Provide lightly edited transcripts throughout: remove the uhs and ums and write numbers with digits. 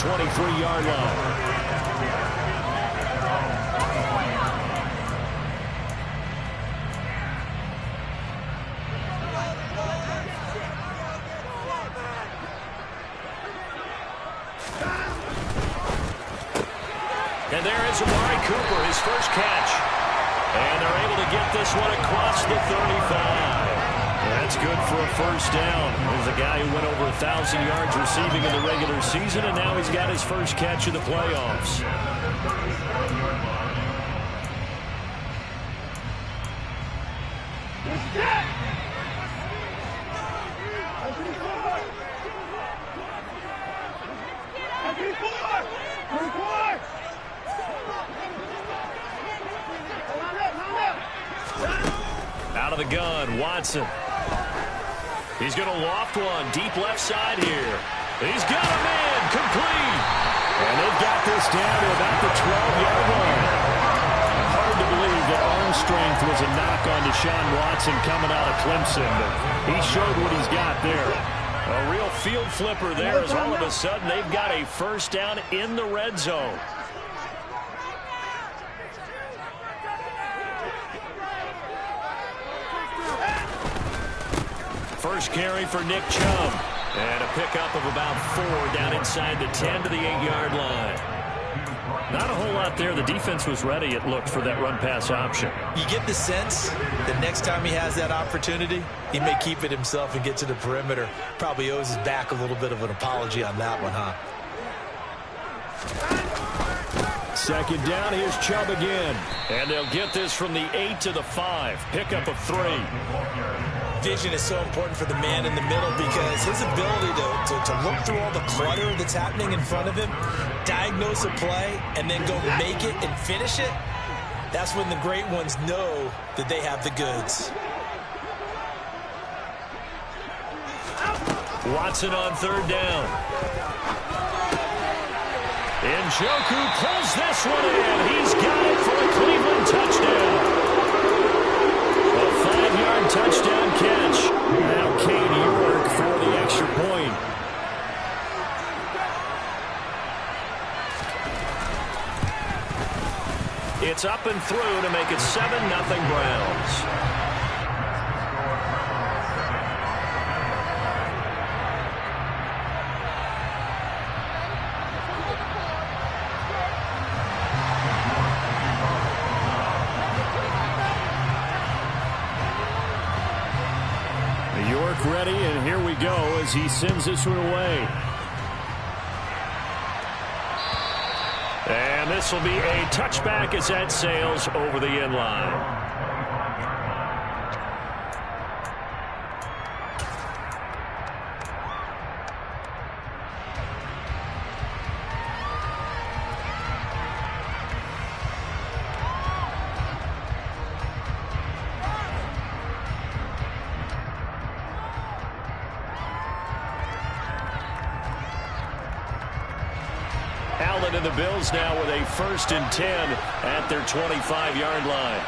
23-yard line. And there is Amari Cooper, his first catch. And they're able to get this one across the 35. That's good for a first down. There's a guy who went over 1,000 yards receiving in the regular season, and now he's got his first catch in the playoffs. Out of the gun, Watson. He's going to loft one deep left side here. He's got him in, complete. And they've got this down to about the 12-yard line. Hard to believe that arm strength was a knock on Deshaun Watson coming out of Clemson, but he showed what he's got there. A real field flipper there as all of a sudden they've got a first down in the red zone. First carry for Nick Chubb. And a pickup of about 4 down inside the 10 to the 8-yard line. Not a whole lot there. The defense was ready, it looked, for that run-pass option. You get the sense that next time he has that opportunity, he may keep it himself and get to the perimeter. Probably owes his back a little bit of an apology on that one, huh? Second down, here's Chubb again. And they'll get this from the 8 to the 5. Pickup of 3. Vision is so important for the man in the middle because his ability to look through all the clutter that's happening in front of him, diagnose a play, and then go make it and finish it, that's when the great ones know that they have the goods. Watson on third down. Njoku pulls this one in. He's got it for a Cleveland touchdown. A 5-yard touchdown catch. Now Cade York for the extra point. It's up and through to make it 7-0 Browns. Ready, and here we go as he sends this one away. And this will be a touchback as that sails over the end line. Allen and the Bills now with a 1st and 10 at their 25-yard line.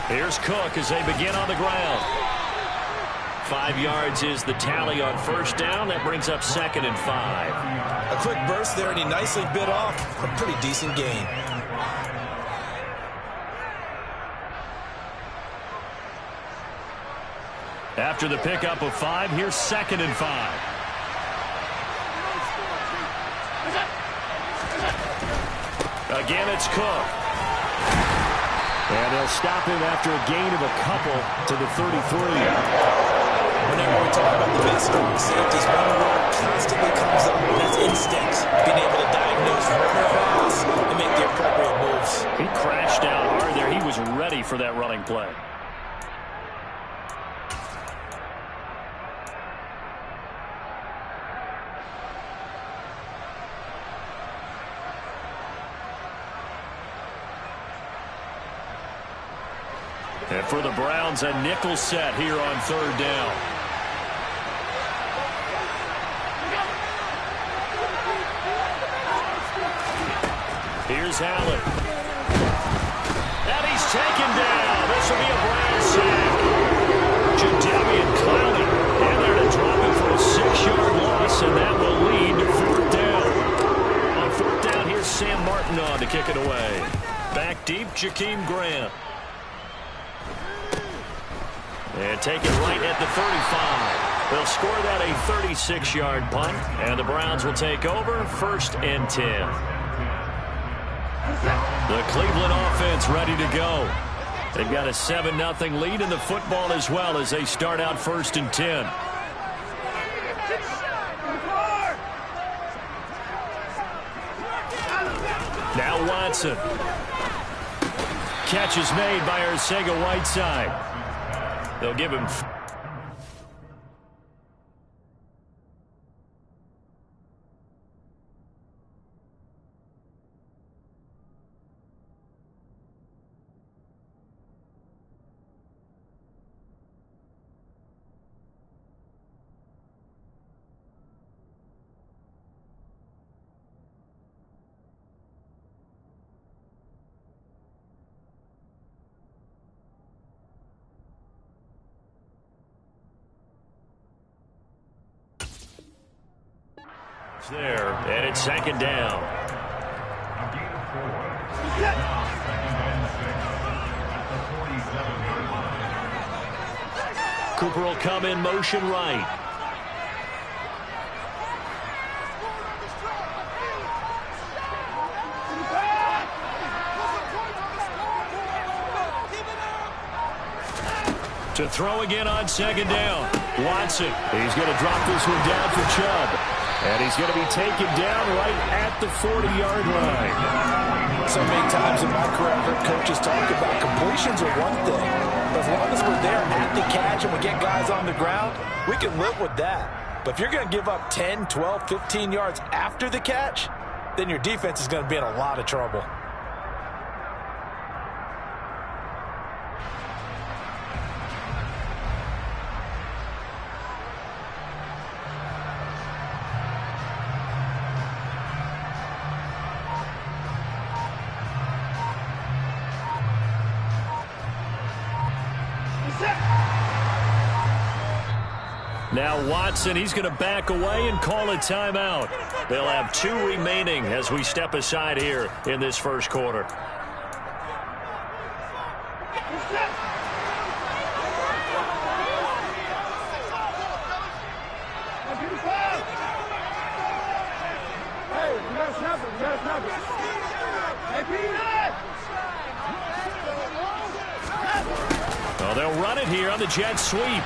Here's Cook as they begin on the ground. 5 yards is the tally on first down. That brings up 2nd and 5. A quick burst there, and he nicely bit off a pretty decent gain. After the pickup of 5, here's 2nd and 5. Again, it's Cook. And they'll stop him after a gain of a couple to the 33. Whenever we talk about the best safeties, one word constantly comes up, and that's instincts. Being able to diagnose runner pass and make the appropriate moves. He crashed out hard there. He was ready for that running play. And for the Browns, a nickel set here on third down. Here's Allen. And he's taken down. This will be a Browns sack. Jadeveon Clowney in there to drop it for a 6-yard loss, and now kick it away. Back deep, Jakeem Grant. And take it right at the 35. They'll score that a 36-yard punt, and the Browns will take over 1st and 10. The Cleveland offense ready to go. They've got a 7-0 lead in the football as well as they start out 1st and 10. Now Watson. Catch is made by Arcega-Whiteside. They'll give him... there, and it's 2nd down. Cooper will come in motion right. To throw again on 2nd down. Watson, he's going to drop this one down for Chubb. And he's going to be taken down right at the 40-yard line. So many times in my career, I've heard coaches talk about completions are one thing. But as long as we're there at the catch and we get guys on the ground, we can live with that. But if you're going to give up 10, 12, 15 yards after the catch, then your defense is going to be in a lot of trouble. Now Watson, he's going to back away and call a timeout. They'll have 2 remaining as we step aside here in this 1st quarter. Well, they'll run it here on the jet sweep.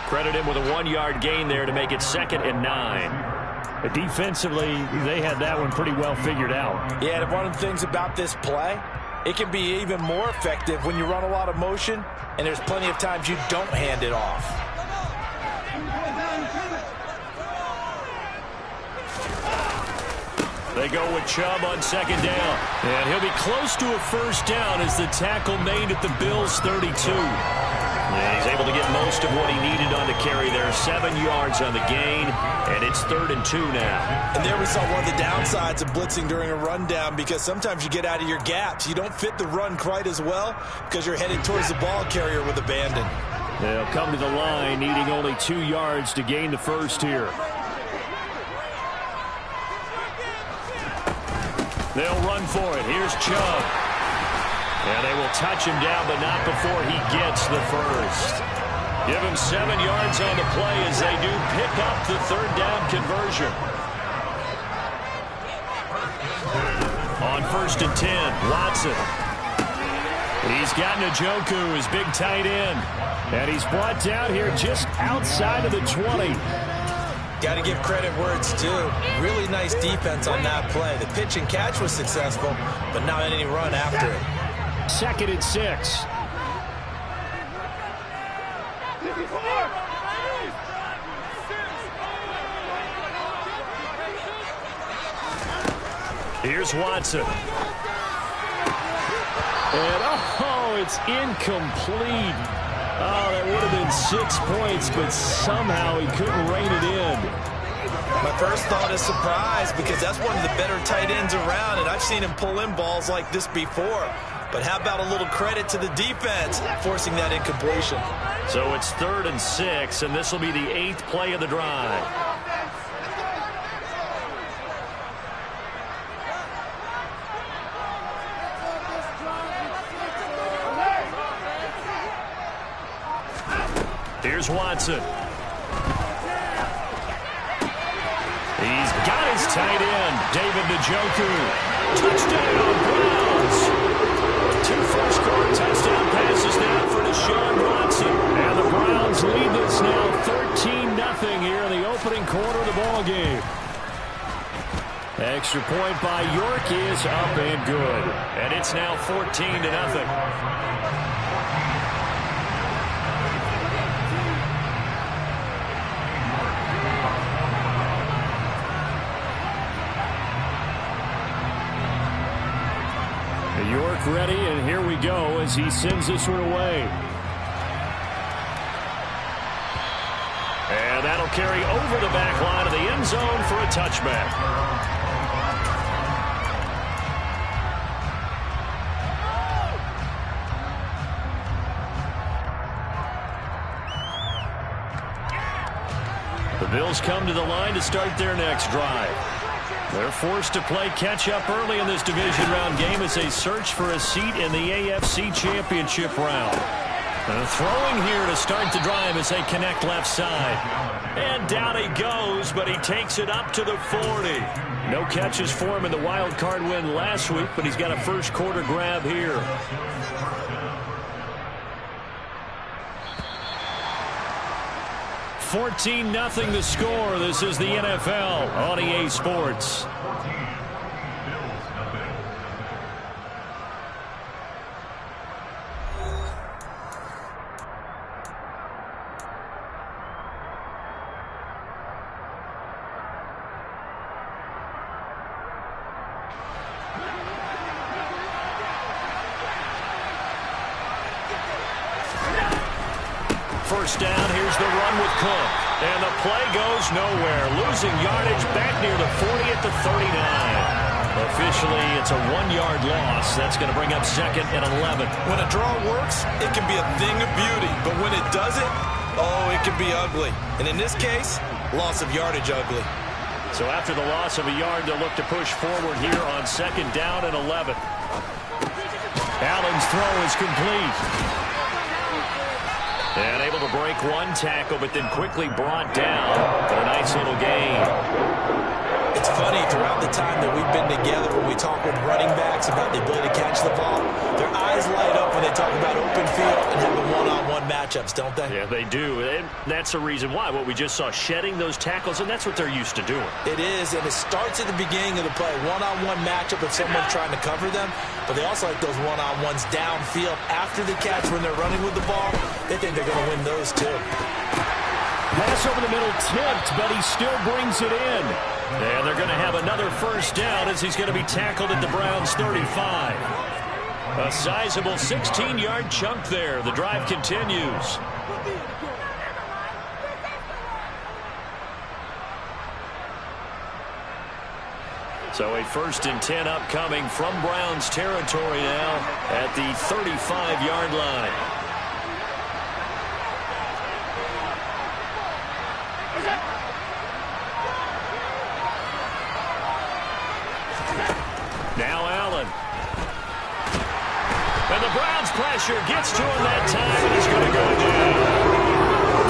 Credit him with a 1-yard gain there to make it 2nd and 9. Defensively, they had that one pretty well figured out. Yeah, and one of the things about this play, it can be even more effective when you run a lot of motion, and there's plenty of times you don't hand it off. They go with Chubb on 2nd down. And he'll be close to a 1st down as the tackle made at the Bills' 32. Yeah, he's able to get most of what he needed on the carry there. 7 yards on the gain, and it's 3rd and 2 now. And there we saw one of the downsides of blitzing during a rundown, because sometimes you get out of your gaps. You don't fit the run quite as well because you're headed towards the ball carrier with abandon. They'll come to the line needing only 2 yards to gain the 1st here. They'll run for it. Here's Chubb. And they will touch him down, but not before he gets the 1st. Give him 7 yards on the play as they do pick up the 3rd down conversion. On 1st and 10, Watson. He's got Njoku, his big tight end. And he's brought down here just outside of the 20. Got to give credit where it's due. Really nice defense on that play. The pitch and catch was successful, but not any run after it. 2nd and 6. Here's Watson. And, it's incomplete. Oh, that would have been 6 points, but somehow he couldn't rein it in. My first thought is surprise, because that's one of the better tight ends around, and I've seen him pull in balls like this before. But how about a little credit to the defense forcing that incompletion? So it's 3rd and 6, and this will be the 8th play of the drive. Here's Watson. He's got his tight end, David Njoku. Touchdown, Browns. 2 first-quarter touchdown passes now for Deshaun Watson. And the Browns lead this now 13-0 here in the opening quarter of the ball game. Extra point by York is up and good. And it's now 14-0. York ready, and here we go as he sends this one away. And that'll carry over the back line of the end zone for a touchback. The Bills come to the line to start their next drive. They're forced to play catch-up early in this division round game as they search for a seat in the AFC Championship round. Throwing here to start the drive as they connect left side. And down he goes, but he takes it up to the 40. No catches for him in the wild card win last week, but he's got a first-quarter grab here. $14-0 the score. This is the NFL on EA Sports. First down, here's the run with Cook. And the play goes nowhere. Losing yardage back near the 40 at the 39. Officially, it's a 1-yard loss. That's going to bring up 2nd and 11. When a draw works, it can be a thing of beauty. But when it doesn't, oh, it can be ugly. And in this case, loss of yardage ugly. So after the loss of a yard, they'll look to push forward here on 2nd down and 11. Allen's throw is complete. And able to break one tackle, but then quickly brought down. But a nice little gain. It's funny, throughout the time that we've been together, when we talk with running backs about the ability to catch the ball, their eyes light up when they talk about open field and having one-on-one matchups, don't they? Yeah, they do. And that's the reason why. What we just saw, shedding those tackles, and that's what they're used to doing. It is, and it starts at the beginning of the play. One-on-one matchup with someone trying to cover them, but they also like those one-on-ones downfield after the catch when they're running with the ball. They think they're going to win those too. Pass over the middle tipped, but he still brings it in. And they're going to have another first down as he's going to be tackled at the Browns' 35. A sizable 16-yard chunk there. The drive continues. So a 1st and 10 upcoming from Browns territory now at the 35-yard line. Now Allen. And the Browns pressure gets to him that time, and he's going to go down.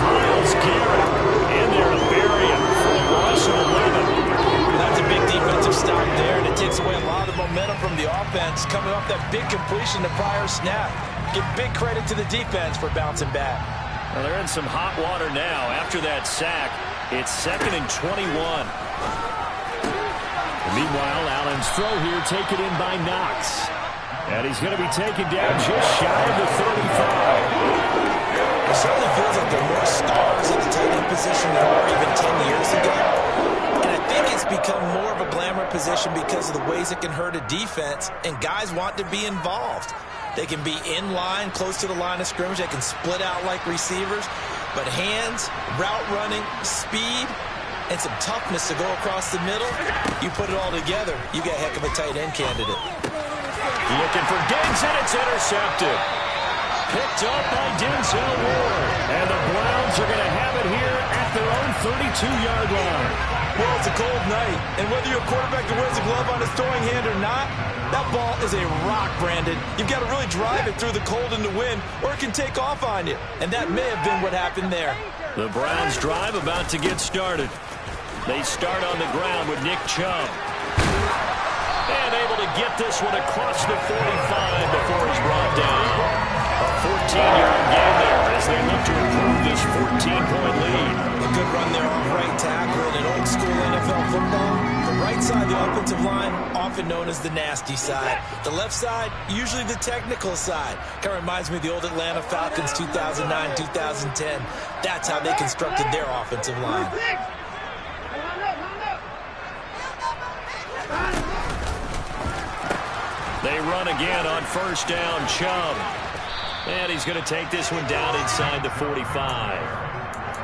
Myles Garrett in there to bury him for a loss of 11. That's a big defensive stop there, and it takes away a lot of the momentum from the offense coming off that big completion the prior snap. Give big credit to the defense for bouncing back. Well, they're in some hot water now. After that sack, it's 2nd and 21. Meanwhile, Allen's throw here taken in by Knox. And he's going to be taken down just shy of the 35. It certainly feels like there are more stars at the tight end position than there were even 10 years ago. And I think it's become more of a glamour position because of the ways it can hurt a defense, and guys want to be involved. They can be in line, close to the line of scrimmage. They can split out like receivers. But hands, route running, speed, and some toughness to go across the middle, you put it all together, you got a heck of a tight end candidate. Looking for Diggs, and it's intercepted. Picked up by Denzel Ward. And the Browns are going to have it here at their own 32-yard line. Well, it's a cold night, and whether you're a quarterback that wears a glove on his throwing hand or not, that ball is a rock, Brandon. You've got to really drive it through the cold and the wind, or it can take off on you. And that may have been what happened there. The Browns drive about to get started. They start on the ground with Nick Chubb. And able to get this one across the 45 before he's brought down. A 14-yard gain there as they look to improve this 14-point lead. A good run there off right tackle in an old-school NFL football. The right side of the offensive line, often known as the nasty side. The left side, usually the technical side. Kind of reminds me of the old Atlanta Falcons 2009, 2010. That's how they constructed their offensive line. They run again on first down, Chubb. And he's going to take this one down inside the 45.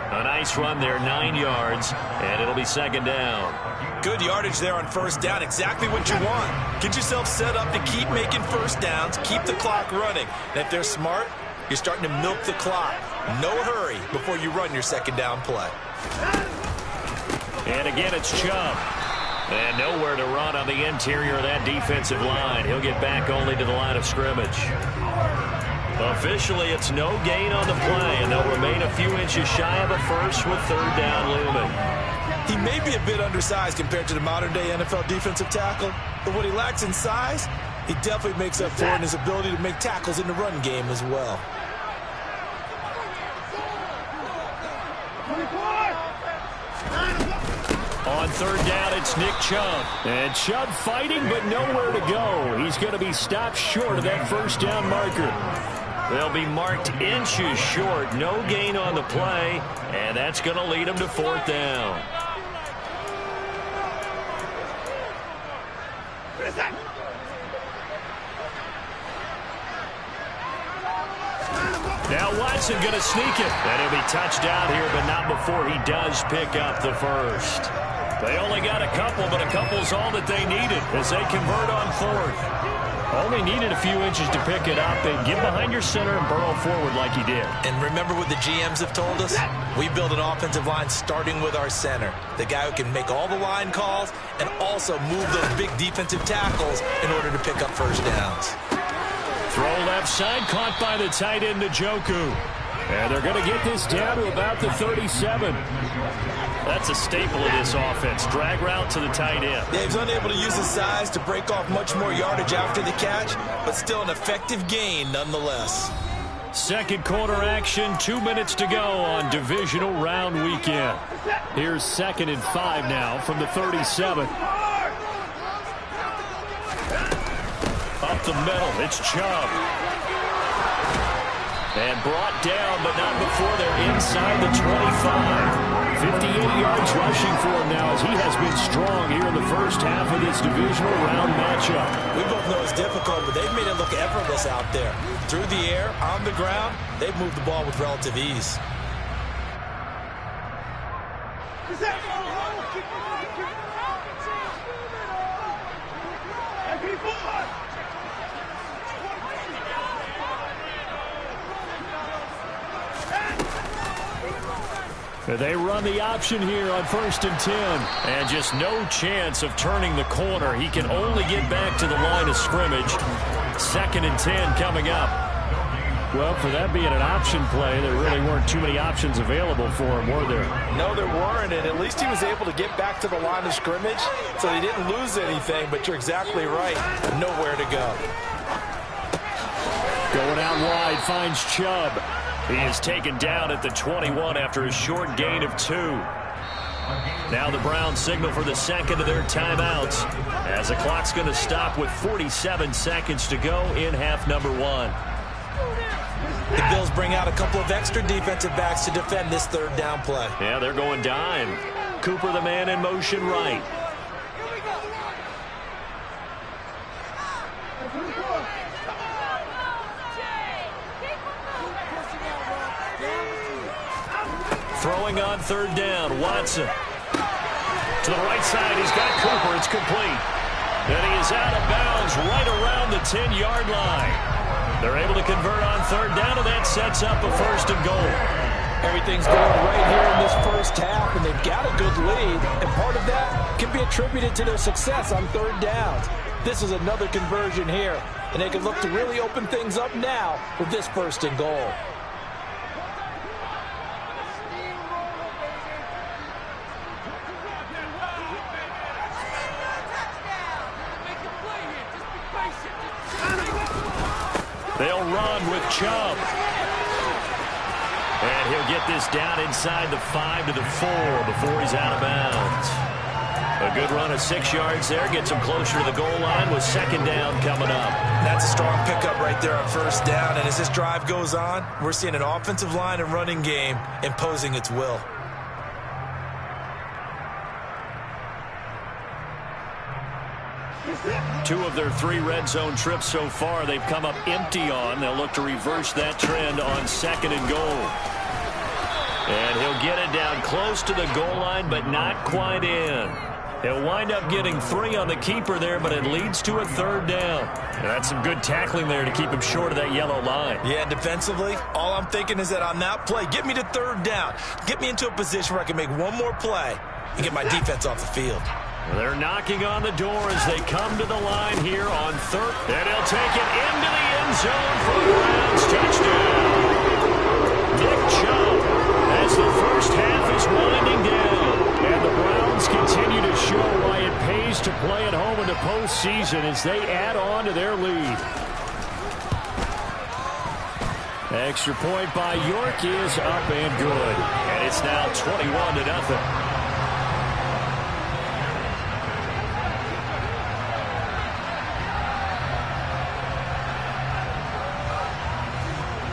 A nice run there, 9 yards, and it'll be second down. Good yardage there on first down, exactly what you want. Get yourself set up to keep making first downs, keep the clock running. And if they're smart, you're starting to milk the clock. No hurry before you run your second down play. And again, it's Chubb. And nowhere to run on the interior of that defensive line. He'll get back only to the line of scrimmage. Officially, it's no gain on the play, and they'll remain a few inches shy of a first with third down looming. He may be a bit undersized compared to the modern-day NFL defensive tackle, but what he lacks in size, he definitely makes up for in his ability to make tackles in the run game as well. On third down, it's Nick Chubb. And Chubb fighting, but nowhere to go. He's going to be stopped short of that first down marker. They'll be marked inches short. No gain on the play, and that's going to lead them to fourth down. Now Watson going to sneak it. And he'll be touched out here, but not before he does pick up the first. They only got a couple, but a couple's all that they needed as they convert on fourth. Only needed a few inches to pick it up and get behind your center and burrow forward like he did. And remember what the GMs have told us? We build an offensive line starting with our center. The guy who can make all the line calls and also move those big defensive tackles in order to pick up first downs. Throw left side, caught by the tight end, Njoku. And they're going to get this down to about the 37. That's a staple of this offense. Drag route to the tight end. Yeah, he's unable to use his size to break off much more yardage after the catch, but still an effective gain nonetheless. Second quarter action, 2 minutes to go on divisional round weekend. Here's 2nd and 5 now from the 37. Up the middle, it's Chubb. And brought down, but not before they're inside the 25. 58 yards rushing for him now as he has been strong here in the first half of this divisional round matchup. We both know it's difficult, but they've made it look effortless out there. Through the air, on the ground, they've moved the ball with relative ease. They run the option here on 1st and 10. And just no chance of turning the corner. He can only get back to the line of scrimmage. 2nd and 10 coming up. Well, for that being an option play, there really weren't too many options available for him, were there? No, there weren't, and at least he was able to get back to the line of scrimmage, so he didn't lose anything, but you're exactly right. Nowhere to go. Going out wide, finds Chubb. He is taken down at the 21 after a short gain of 2. Now the Browns signal for the second of their timeouts as the clock's going to stop with 47 seconds to go in half number 1. The Bills bring out a couple of extra defensive backs to defend this third down play. Yeah, they're going dime. Cooper the man in motion right. Throwing on third down, Watson. To the right side, he's got Cooper. It's complete. And he is out of bounds right around the 10-yard line. They're able to convert on third down, and that sets up a 1st and goal. Everything's going right here in this first half, and they've contributed to their success on third downs. This is another conversion here, and they can look to really open things up now with this 1st and goal. They'll run with Chubb. And he'll get this down inside the 5 to the 4 before he's out of bounds. A good run of 6 yards there. Gets him closer to the goal line with 2nd down coming up. That's a strong pickup right there on 1st down. And as this drive goes on, we're seeing an offensive line and running game imposing its will. Two of their 3 red zone trips so far they've come up empty on. They'll look to reverse that trend on 2nd and goal. And he'll get it down close to the goal line, but not quite in. He'll wind up getting 3 on the keeper there, but it leads to a 3rd down. And that's some good tackling there to keep him short of that yellow line. Yeah, defensively, all I'm thinking is that on that play, get me to 3rd down. Get me into a position where I can make one more play and get my defense off the field. They're knocking on the door as they come to the line here on 3rd. And he'll take it into the end zone for the Browns touchdown. Nick Chubb as the first half is winding down. And the Browns continue to show why it pays to play at home in the postseason as they add on to their lead. Extra point by York is up and good. And it's now 21-0.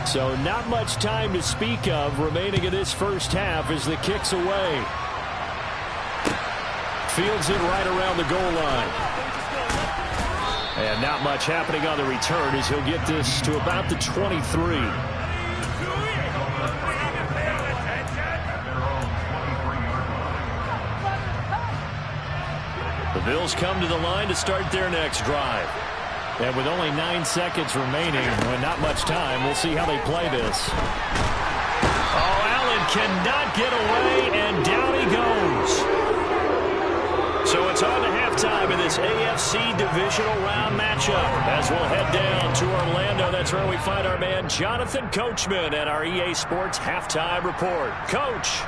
So not much time to speak of remaining in this first half as the kick's away. Fields it right around the goal line. And not much happening on the return as he'll get this to about the 23. The Bills come to the line to start their next drive. And with only 9 seconds remaining, and not much time, we'll see how they play this. Oh, Allen cannot get away, and down he goes. So it's on to halftime in this AFC divisional round matchup. As we'll head down to Orlando, that's where we find our man Jonathan Coachman at our EA Sports Halftime Report. Coach.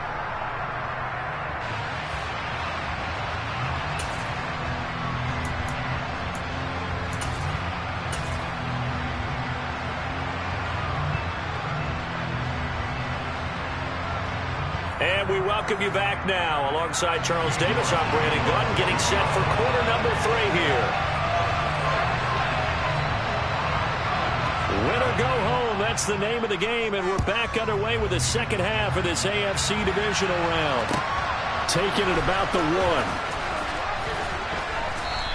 And we welcome you back now. Alongside Charles Davis, I'm Brandon Gunn, getting set for quarter number 3 here. Win or go home, that's the name of the game, and we're back underway with the second half of this AFC divisional round. Taking it about the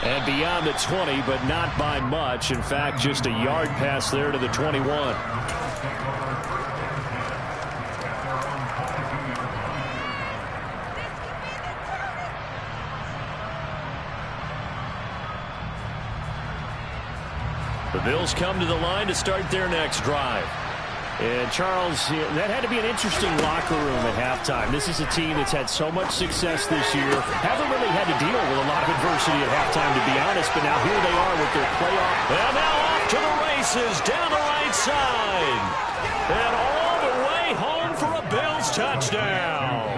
1. And beyond the 20, but not by much. In fact, just a yard pass there to the 21. The Bills come to the line to start their next drive. And, Charles, that had to be an interesting locker room at halftime. This is a team that's had so much success this year. Haven't really had to deal with a lot of adversity at halftime, to be honest. But now here they are with their playoff. And now off to the races down the right side. And all the way home for a Bills touchdown.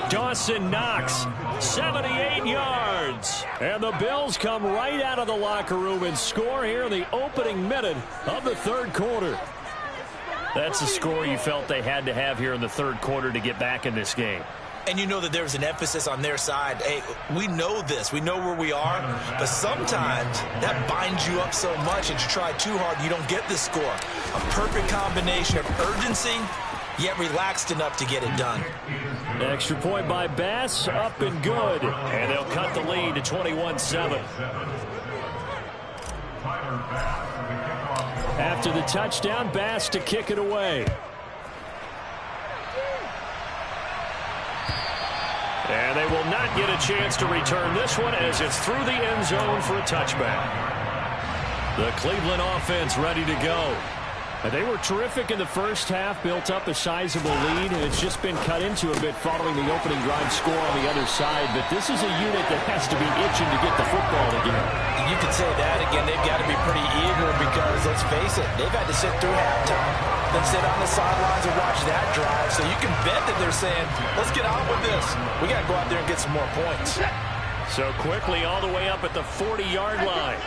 Dawson Knox, 78 yards. And the Bills come right out of the locker room and score here in the opening minute of the third quarter. That's the score you felt they had to have here in the third quarter to get back in this game. And you know that there's an emphasis on their side. Hey, we know this. We know where we are. But sometimes that binds you up so much and you try too hard, you don't get the score. A perfect combination of urgency, yet relaxed enough to get it done. Extra point by Bass, up and good. And they'll cut the lead to 21-7. After the touchdown, Bass to kick it away. And they will not get a chance to return this one as it's through the end zone for a touchback. The Cleveland offense ready to go. They were terrific in the first half, built up a sizable lead, and it's just been cut into a bit following the opening drive score on the other side. But this is a unit that has to be itching to get the football again. You could say that again. They've got to be pretty eager because, let's face it, they've had to sit through halftime, then sit on the sidelines and watch that drive. So you can bet that they're saying, let's get on with this. We got to go out there and get some more points. So quickly all the way up at the 40-yard line.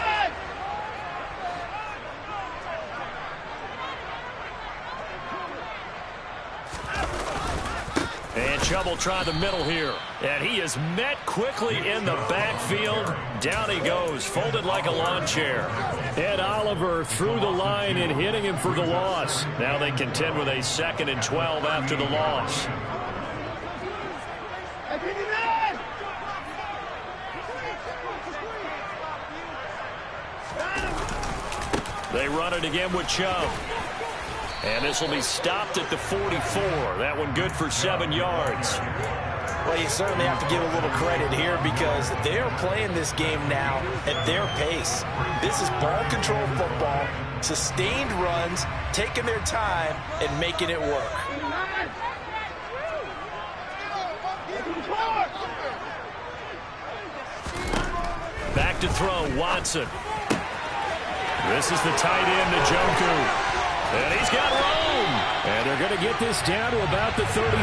And Chubb will try the middle here. And he is met quickly in the backfield. Down he goes, folded like a lawn chair. Ed Oliver through the line and hitting him for the loss. Now they contend with a 2nd and 12 after the loss. They run it again with Chubb. And this will be stopped at the 44. That one good for 7 yards. Well, you certainly have to give a little credit here because they are playing this game now at their pace. This is ball control football, sustained runs, taking their time, and making it work. Back to throw, Watson. This is the tight end, Njoku. And he's got room. And they're going to get this down to about the 37.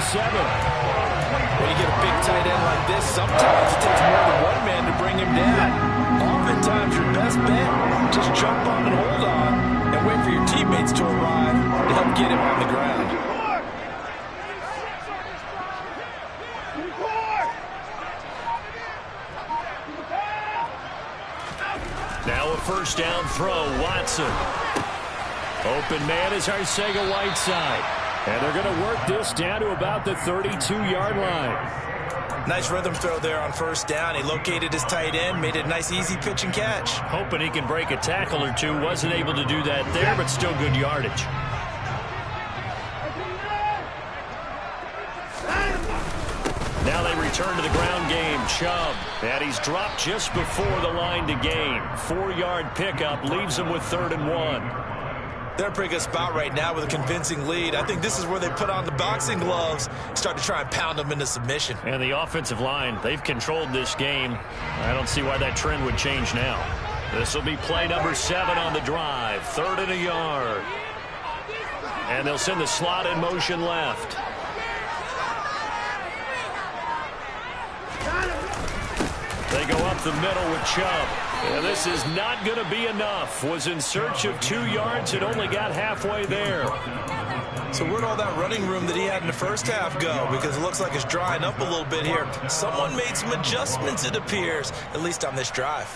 When you get a big tight end like this, sometimes it takes more than one man to bring him down. Oftentimes, your best bet, just jump on and hold on and wait for your teammates to arrive to help get him on the ground. Now a first down throw, Watson. Open man is Arcega-Whiteside. And they're going to work this down to about the 32-yard line. Nice rhythm throw there on first down. He located his tight end, made it a nice easy pitch and catch. Hoping he can break a tackle or two. Wasn't able to do that there, but still good yardage. Now they return to the ground game. Chubb. And he's dropped just before the line to gain. 4-yard pickup leaves him with 3rd and 1. They're in a pretty good spot right now with a convincing lead. I think this is where they put on the boxing gloves, start to try and pound them into submission. And the offensive line, they've controlled this game. I don't see why that trend would change now. This will be play number 7 on the drive. 3rd and a yard. And they'll send the slot in motion left. They go up the middle with Chubb. And this is not going to be enough. Was in search of 2 yards and only got halfway there. So where'd all that running room that he had in the first half go? Because it looks like it's drying up a little bit here. Someone made some adjustments, it appears, at least on this drive.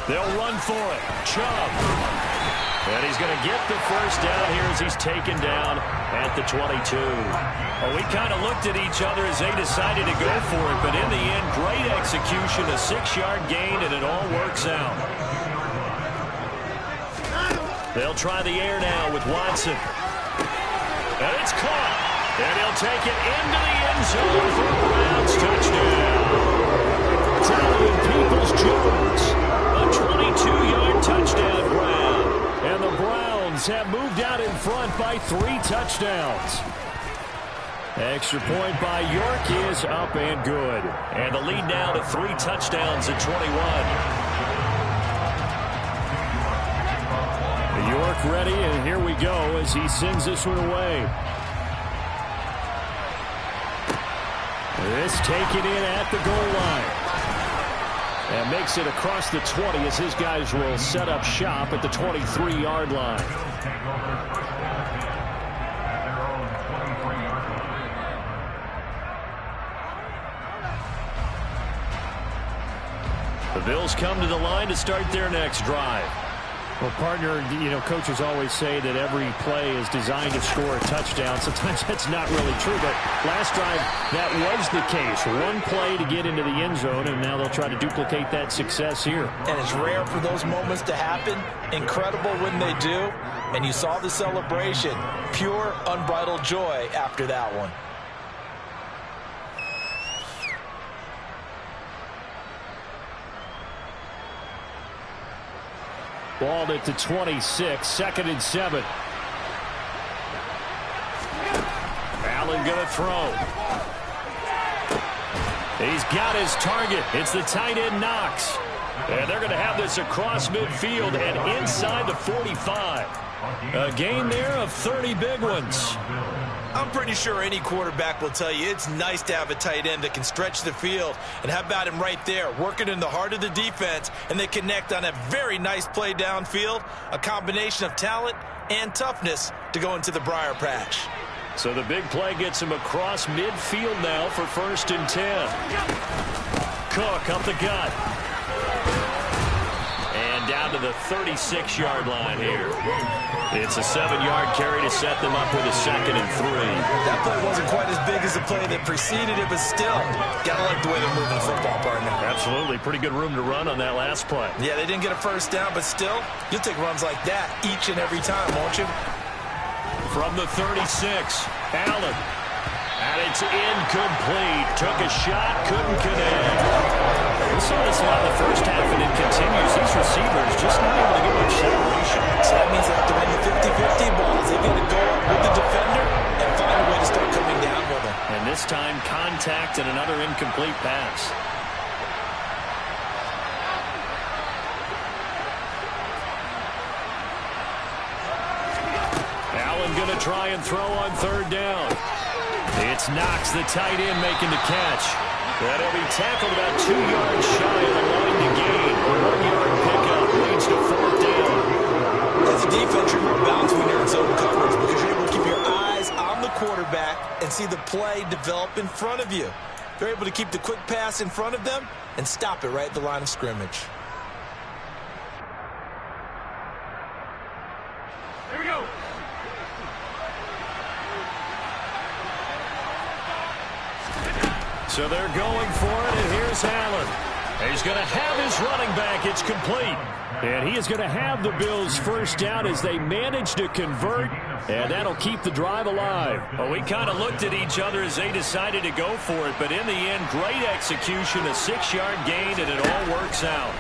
They'll run for it. Chubb. And he's going to get the first down here as he's taken down at the 22. Well, we kind of looked at each other as they decided to go for it, but in the end, great execution, a 6-yard gain, and it all works out. They'll try the air now with Watson. And it's caught. And he'll take it into the end zone for a Browns touchdown. Donovan Peoples-Jones, a 22-yard touchdown grab. And the Browns have moved out in front by 3 touchdowns. Extra point by York is up and good. And the lead now to 3 touchdowns at 21. York ready, and here we go as he sends this one away. This taken in at the goal line. And makes it across the 20 as his guys will set up shop at the 23-yard line. The Bills come to the line to start their next drive. Well, partner, coaches always say that every play is designed to score a touchdown. Sometimes that's not really true, but last drive, that was the case. One play to get into the end zone, and now they'll try to duplicate that success here. And it's rare for those moments to happen. Incredible when they do. And you saw the celebration. Pure, unbridled joy after that one. Balled at the 26, 2nd and 7. Allen going to throw. He's got his target. It's the tight end Knox. And they're going to have this across midfield and inside the 45. A gain there of 30 big ones. I'm pretty sure any quarterback will tell you it's nice to have a tight end that can stretch the field. And how about him right there, working in the heart of the defense, and they connect on a very nice play downfield, a combination of talent and toughness to go into the briar patch. So the big play gets him across midfield now for 1st and 10. Cook up the gut. And down to the 36-yard line here. It's a 7-yard carry to set them up with a 2nd and 3. That play wasn't quite as big as the play that preceded it, but still, gotta like the way they're moving the football, partner. Absolutely. Pretty good room to run on that last play. Yeah, they didn't get a first down, but still, you'll take runs like that each and every time, won't you? From the 36, Allen. And it's incomplete. Took a shot, couldn't connect. We saw this a lot in the first half, and it continues. These receivers just not able to get much separation. So that means they have to win the 50-50 balls. They've got to go up with the defender and find a way to start coming down with him. And this time, contact and another incomplete pass. Allen going to try and throw on 3rd down. It's Knox, the tight end, making the catch. That'll be tackled about 2 yards shy of the line to gain. A 1-yard pickup leads to 4th down. As a defense, you're more balanced when you're in zone coverage because you're able to keep your eyes on the quarterback and see the play develop in front of you. They're able to keep the quick pass in front of them and stop it right at the line of scrimmage. Here we go. So they're going for it, and here's Allen. He's going to have his running back. It's complete. And he is going to have the Bills' first down as they manage to convert, and that'll keep the drive alive. Well, we kind of looked at each other as they decided to go for it, but in the end, great execution, a 6-yard gain, and it all works out.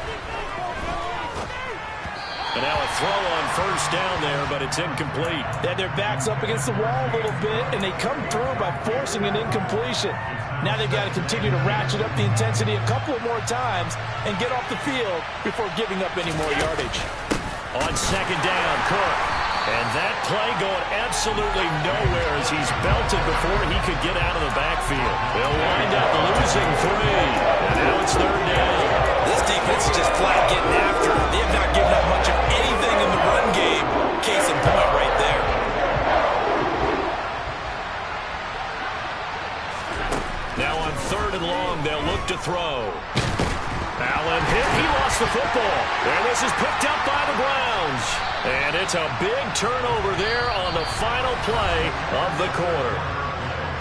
And now a throw on 1st down there, but it's incomplete. They had their backs up against the wall a little bit, and they come through by forcing an incompletion. Now they've got to continue to ratchet up the intensity a couple more times and get off the field before giving up any more yardage. On 2nd down, Cook. And that play going absolutely nowhere as he's belted before he could get out of the backfield. They'll wind up losing 3. And now it's 3rd down. This defense is just flat getting after it. They have not given up much of anything in the run game. Case in point right there. Now on 3rd and long, they'll look to throw. Allen hit. He lost the football. And this is picked up by the Browns. And it's a big turnover there on the final play of the quarter.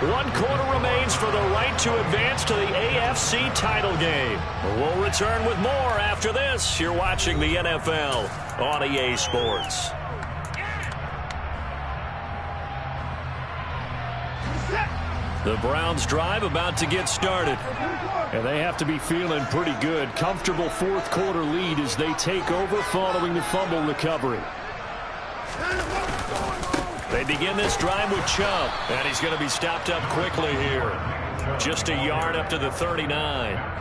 1 quarter remains for the right to advance to the AFC title game. We'll return with more after this. You're watching the NFL on EA Sports. The Browns drive about to get started. And they have to be feeling pretty good. Comfortable 4th quarter lead as they take over following the fumble recovery. They begin this drive with Chubb. And he's going to be stopped up quickly here. Just a yard up to the 39.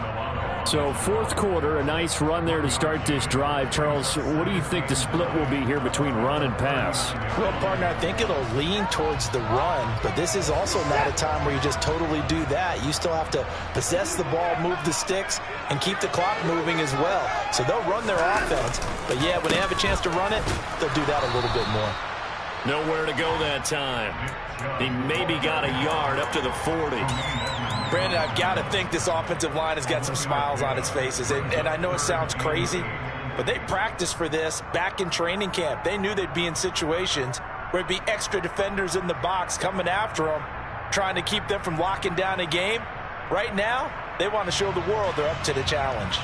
So 4th quarter, a nice run there to start this drive. Charles, what do you think the split will be here between run and pass? Well, partner, I think it'll lean towards the run, but this is also not a time where you just totally do that. You still have to possess the ball, move the sticks, and keep the clock moving as well. So they'll run their offense, but yeah, when they have a chance to run it, they'll do that a little bit more. Nowhere to go that time. He maybe got a yard up to the 40. Brandon, I've got to think this offensive line has got some smiles on its faces. And I know it sounds crazy, But they practiced for this back in training camp. They knew they'd be in situations where it'd be extra defenders in the box coming after them, trying to keep them from locking down a game. Right now, they want to show the world they're up to the challenge.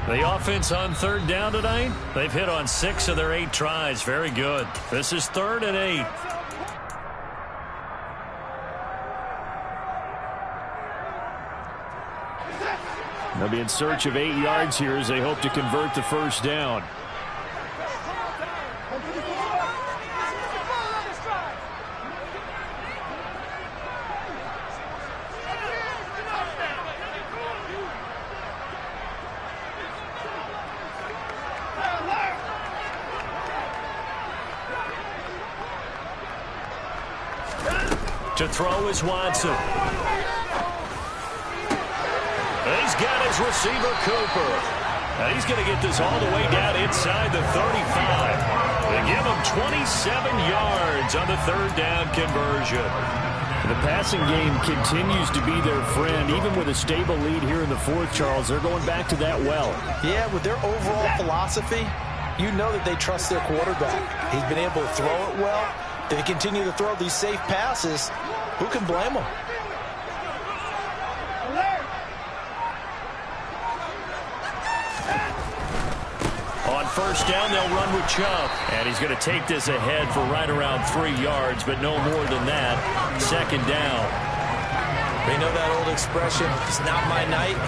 The offense on third down tonight, they've hit on 6 of their 8 tries. Very good. This is 3rd and 8. They'll be in search of 8 yards here as they hope to convert the first down. To throw is Watson. He's got his receiver, Cooper. And he's going to get this all the way down inside the 35. They give him 27 yards on the third down conversion. The passing game continues to be their friend. Even with a stable lead here in the fourth, Charles, they're going back to that well. Yeah, with their overall philosophy, you know that they trust their quarterback. He's been able to throw it well. If they continue to throw these safe passes, who can blame them? On first down, they'll run with Chubb. And he's going to take this ahead for right around 3 yards, but no more than that. Second down. They know that old expression, it's not my night.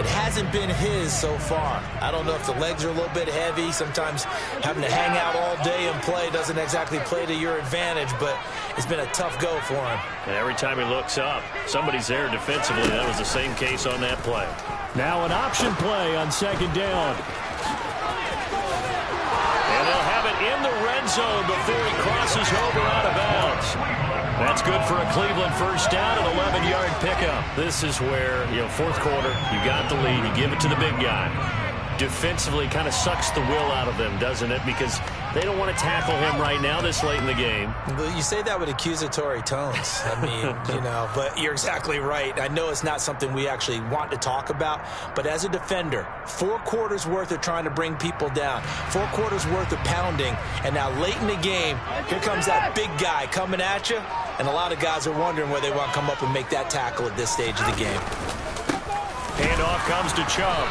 It hasn't been his so far. I don't know if the legs are a little bit heavy. Sometimes having to hang out all day and play doesn't exactly play to your advantage, but it's been a tough go for him. And every time he looks up, somebody's there defensively. That was the same case on that play. Now an option play on second down. And they'll have it in the red zone before he crosses over out of bounds. That's good for a Cleveland first down, an 11-yard pickup. This is where, fourth quarter, you got the lead, you give it to the big guy. Defensively kind of sucks the will out of them, doesn't it? Because they don't want to tackle him right now this late in the game. Well, you say that with accusatory tones. I mean, but you're exactly right. I know it's not something we actually want to talk about, but as a defender, 4 quarters worth of trying to bring people down, 4 quarters worth of pounding, and now late in the game, here comes that big guy coming at you, and a lot of guys are wondering where they want to come up and make that tackle at this stage of the game. Handoff comes to Chubb.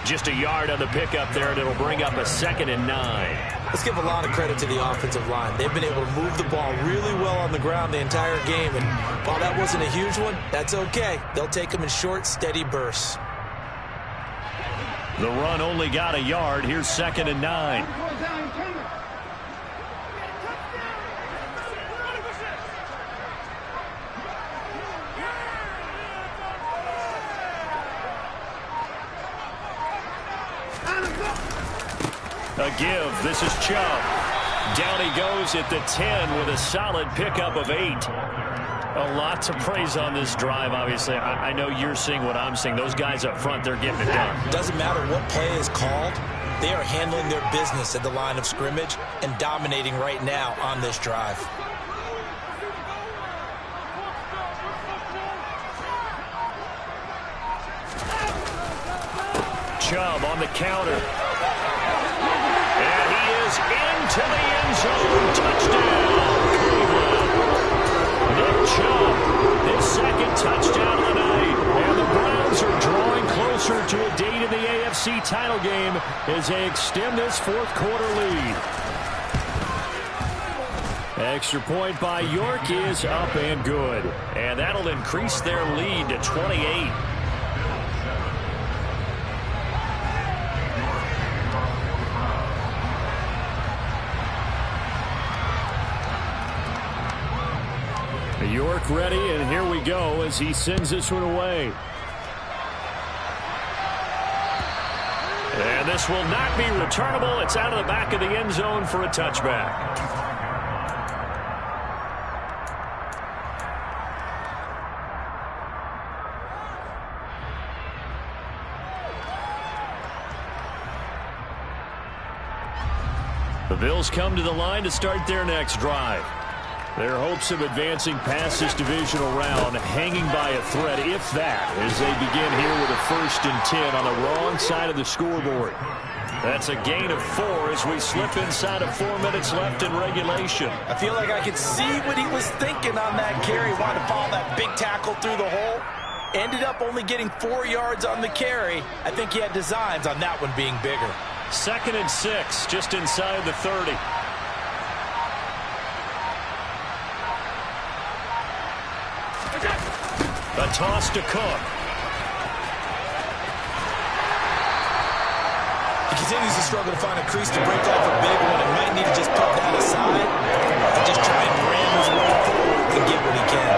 Just a yard on the pickup there, and it'll bring up a 2nd and 9. Let's give a lot of credit to the offensive line. They've been able to move the ball really well on the ground the entire game, and while that wasn't a huge one, that's okay. They'll take them in short, steady bursts. The run only got a yard. Here's 2nd and 9. A give. This is Chubb. Down he goes at the 10 with a solid pickup of 8. A lot to praise on this drive, obviously. I know you're seeing what I'm seeing. Those guys up front, they're getting it done. Doesn't matter what play is called. They are handling their business at the line of scrimmage and dominating right now on this drive. Chubb on the counter. And he is into the end zone. Touchdown, Cleveland. Nick Chubb, his 2nd touchdown of the night. And the Browns are drawing closer to a date in the AFC title game as they extend this fourth quarter lead. Extra point by York is up and good. And that'll increase their lead to 28. York ready, and here we go as he sends this one away. And this will not be returnable. It's out of the back of the end zone for a touchback. The Bills come to the line to start their next drive. Their hopes of advancing past this divisional round hanging by a thread, if that, as they begin here with a 1st and 10 on the wrong side of the scoreboard. That's a gain of 4 as we slip inside of 4 minutes left in regulation. I feel like I could see what he was thinking on that carry. Wanted to follow that big tackle through the hole. Ended up only getting 4 yards on the carry. I think he had designs on that one being bigger. 2nd and 6, just inside the 30. A toss to Cook. He continues to struggle to find a crease to break off a big one. He might need to just put that aside and just try and ram his way forward and get what he can.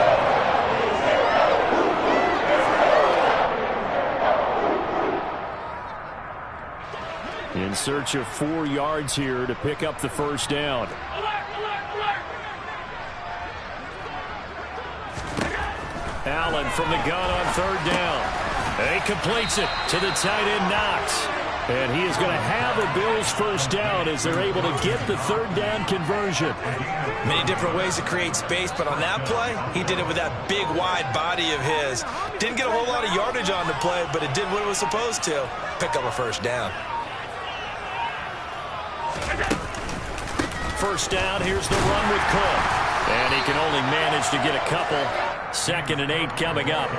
In search of 4 yards here to pick up the 1st down. Allen from the gun on 3rd down. He completes it to the tight end, Knox. And he is going to have a Bills 1st down as they're able to get the 3rd down conversion. Many different ways to create space, but on that play, he did it with that big, wide body of his. Didn't get a whole lot of yardage on the play, but it did what it was supposed to. Pick up a 1st down. 1st down, here's the run with Cook. And he can only manage to get a couple. 2nd and 8 coming up.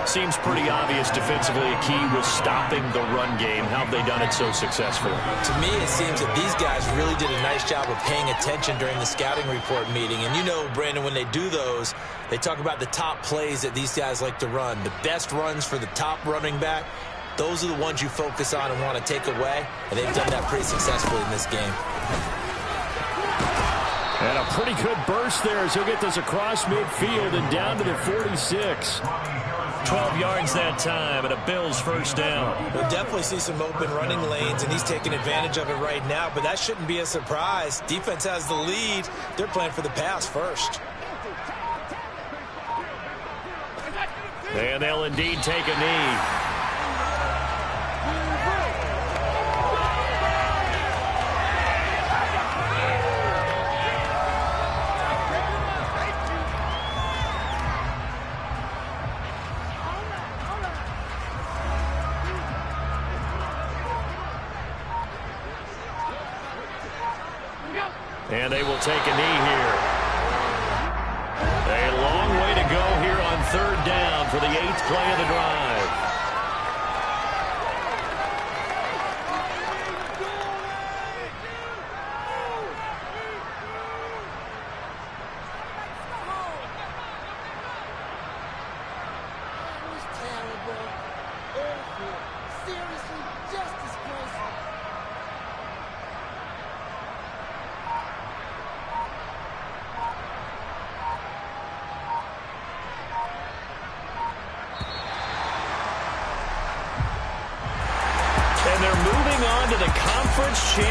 Seems pretty obvious defensively a key was stopping the run game. How have they done it so successfully? To me, it seems that these guys really did a nice job of paying attention during the scouting report meeting. And you know, Brandon, when they do those, they talk about the top plays that these guys like to run. The best runs for the top running back, those are the ones you focus on and want to take away. And they've done that pretty successfully in this game. And a pretty good burst there as he'll get this across midfield and down to the 46. 12 yards that time and a Bills 1st down. We'll definitely see some open running lanes, and he's taking advantage of it right now, but that shouldn't be a surprise. Defense has the lead. They're playing for the pass first. And they'll indeed take a knee. And they will take a knee here. A long way to go here on 3rd down for the 8th play of the drive. And they're moving on to the conference championship.